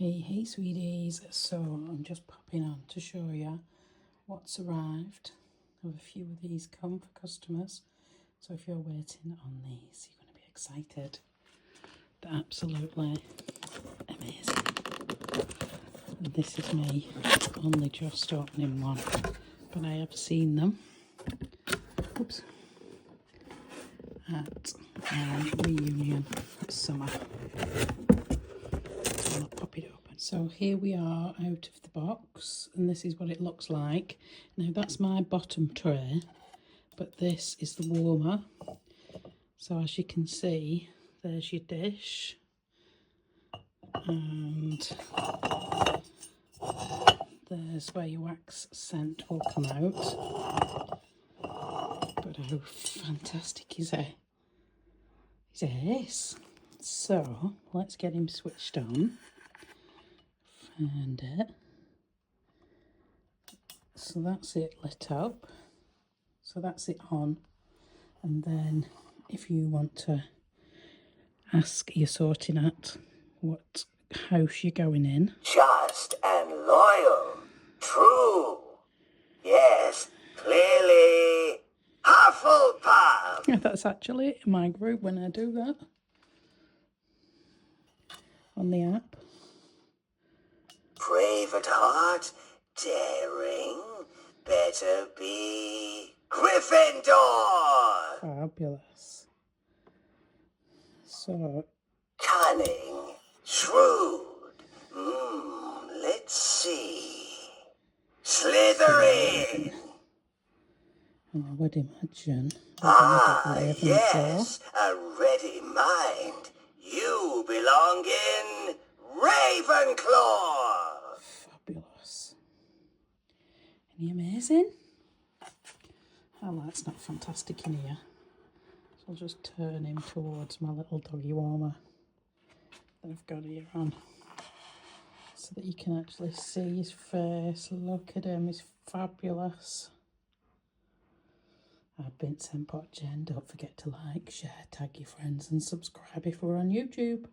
Hey sweeties, so I'm just popping on to show you what's arrived. I have a few of these come for customers, so if you're waiting on these, you're going to be excited. They're absolutely amazing. And this is me only just opening one, but I have seen them at reunion summer. I'll pop it open. So here we are out of the box, and this is what it looks like. Now that's my bottom tray, but this is the warmer. So as you can see, there's your dish, and there's where your wax scent will come out. But how fantastic is it? It is. So let's get him switched on. Found it. So that's it lit up. So that's it on. And then if you want to ask your sorting at what house you're going in. Just and loyal. True. Yes, clearly. Hufflepuff. That's actually my group when I do that on the app. Brave at heart, daring, better be Gryffindor. Fabulous. So Cunning, shrewd. Let's see. Slytherin. and I would imagine. Yes, a ready mind. You belong in Ravenclaw. Fabulous. Isn't he amazing? Oh, that's not fantastic in here. So I'll just turn him towards my little doggy warmer that I've got here on, so that you can actually see his face. Look at him, he's fabulous. I've been Scentsy Warmer. Don't forget to like, share, tag your friends and subscribe if we're on YouTube.